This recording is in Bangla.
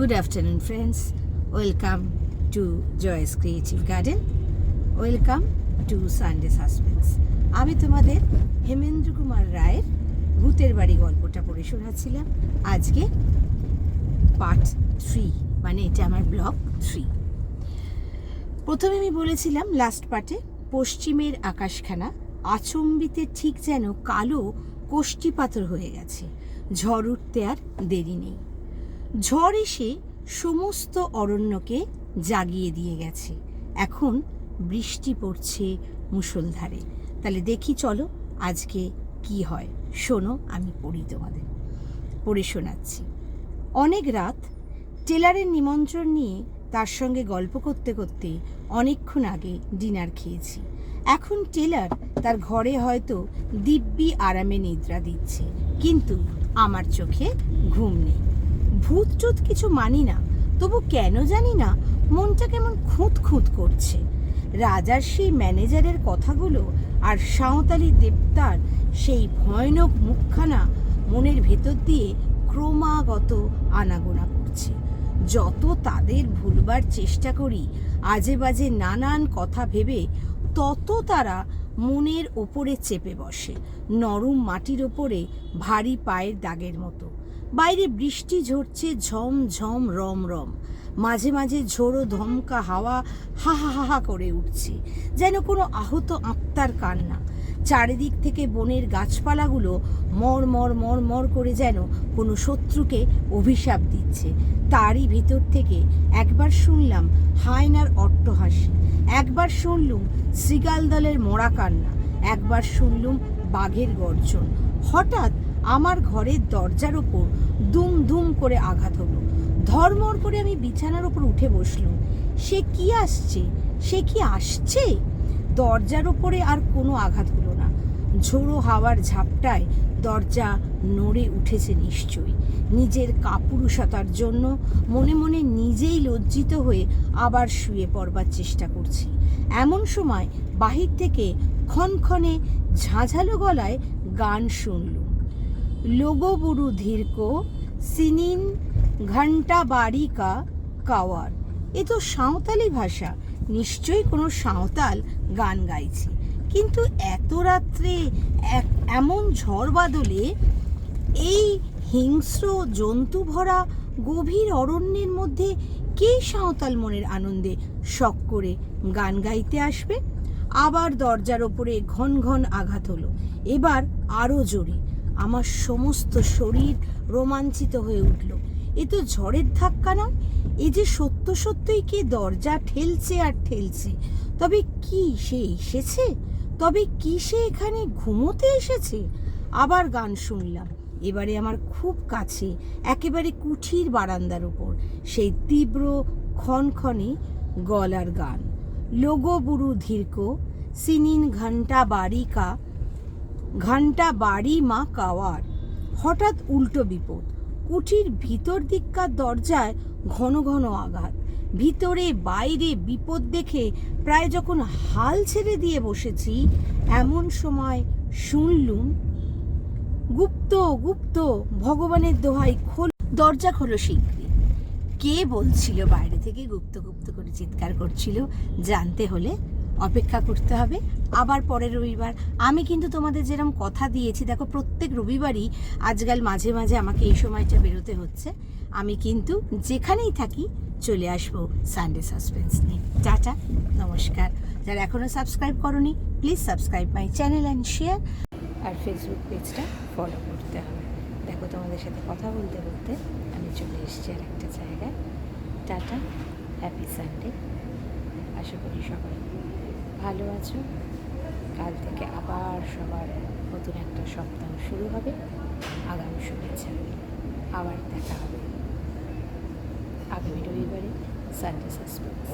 Good afternoon, friends. Welcome to Joy's Creative Garden. Welcome to Sunday Suspense. আমি তোমাদের হেমেন্দ্র কুমার রায়ের ভূতের বাড়ি গল্পটা পড়ে শোনাচ্ছিলাম। আজকে পার্ট 3, মানে এটা আমার ব্লগ 3। প্রথমে আমি বলেছিলাম লাস্ট পার্টে, পশ্চিমের আকাশখানা আচম্বিতে ঠিক যেন কালো কোষ্ঠী পাথর হয়ে গেছে। ঝড় উঠতে আর দেরি নেই। ঝড় এসে সমস্ত অরণ্যকে জাগিয়ে দিয়ে গেছে। এখন বৃষ্টি পড়ছে মুষলধারে। তাহলে দেখি, চলো আজকে কি হয়। শোনো, আমি তোমাদের পড়ে শোনাচ্ছি। অনেক রাত টেলারের নিমন্ত্রণ নিয়ে তার সঙ্গে গল্প করতে করতে অনেকক্ষণ আগে ডিনার খেয়েছি। এখন টেলার তার ঘরে হয়তো দিব্যি আরামে নিদ্রা দিচ্ছে, কিন্তু আমার চোখে ঘুম নেই। ভূত টুত কিছু মানি না, তবু কেন জানি না মনটা কেমন খুঁত খুঁত করছে। রাজার সেই ম্যানেজারের কথাগুলো আর সাঁওতালি দেবতার সেই ভয়ানক মুখখানা মনের ভেতর দিয়ে ক্রমাগত আনাগোনা করছে। যত তাদের ভুলবার চেষ্টা করি আজে বাজে নানান কথা ভেবে, তত তারা মনের ওপরে চেপে বসে, নরম মাটির ওপরে ভারী পায়ের দাগের মতো। বাইরে বৃষ্টি ঝরছে ঝম ঝম রম রম। মাঝে মাঝে ঝোড়ো ধমকা হাওয়া হা হা হা হা করে উঠছে, যেন কোনো আহত আত্মার কান্না। চারিদিক থেকে বনের গাছপালাগুলো মর মর মর মর করে যেন কোনো শত্রুকে অভিশাপ দিচ্ছে। তারই ভিতর থেকে একবার শুনলাম হায়নার অট্টহাসি, একবার শুনলুম শৃগাল দলের মরা কান্না, একবার শুনলুম বাঘের গর্জন। হঠাৎ আমার ঘরের দরজার ওপর দুম দুম করে আঘাত হলো। ধর্মর করে আমি বিছানার ওপর উঠে বসলুম। সে কি আসছে, সে কি আসছে? দরজার ওপরে আর কোনো আঘাত হলো না। ঝোড়ো হাওয়ার ঝাপটায় দরজা নড়ে উঠেছে নিশ্চয়ই। নিজের কাপুরুষতার জন্য মনে মনে নিজেই লজ্জিত হয়ে আবার শুয়ে পড়বার চেষ্টা করছি। এমন সময় বাহির থেকে ক্ষণক্ষণে ঝাঁঝালো গলায় গান শুনলুম। লোগো বুড়ু ধীরকো সিনিন ঘন্টা বাড়ি কা কাওয়ার। এ তো সাঁওতালি ভাষা, নিশ্চয়ই কোনো সাঁওতাল গান গাইছে। কিন্তু এত রাত্রে এমন ঝড় বাদলে এই হিংস্র জন্তু ভরা গভীর অরণ্যের মধ্যে কে সাঁওতাল মনের আনন্দে শখ করে গান গাইতে আসবে? আবার দরজার ওপরে ঘন ঘন আঘাত হলো, এবার আরও জোরে। আমার সমস্ত শরীর রোমাঞ্চিত হয়ে উঠল। এ তো ঝড়ের ধাক্কা নয়, এ যে সত্য সত্যই কে দরজা ঠেলছে আর ঠেলছে। তবে কি সে এসেছে? তবে কি সে এখানে ঘুমোতে এসেছে? আবার গান শুনলাম, এবারে আমার খুব কাছে, একেবারে কুঠির বারান্দার উপর। সেই তীব্র ক্ষণক্ষণে গলার গান, লোগো বুড়ু ধীরকো সিনিন ঘন্টা বাড়ি মা কাওয়ার। হঠাৎ উল্টো বিপদ। কুঠির ভিতর দিককার দরজায় ঘন ঘন আঘাত। ভিতরে বাইরে বিপদ দেখে প্রায় যখন হাল ছেড়ে দিয়ে বসেছি, এমন সময় শুনলুম, গুপ্ত গুপ্ত, ভগবানের দোহাই খোল, দরজা খোলো শীঘ্রই। কে বলছিল বাইরে থেকে গুপ্ত গুপ্ত করে চিৎকার করছিল? জানতে হলে অপেক্ষা করতে হবে আবার পরের রবিবার। আমি কিন্তু তোমাদের যেরকম কথা দিয়েছি, দেখো প্রত্যেক রবিবারই আজকাল মাঝে মাঝে আমাকে এই সময়টা বেরোতে হচ্ছে। আমি কিন্তু যেখানেই থাকি চলে আসবো সানডে সাসপেন্স নিয়ে। টাটা, নমস্কার। যারা এখনও সাবস্ক্রাইব করোনি, please subscribe my channel and share. আর ফেসবুক পেজটা ফলো করতে হবে। দেখো, তোমাদের সাথে কথা বলতে বলতে আমি চলে এসেছি আর একটা জায়গায়। Tata, happy Sunday. আশা করি সবাই ভালো আছো। কাল থেকে আবার সবার নতুন একটা সপ্তাহ শুরু হবে। আগামী শুভেচ্ছা, আবার দেখা হবে আগামী রবিবারে সানডে সাসপেন্স।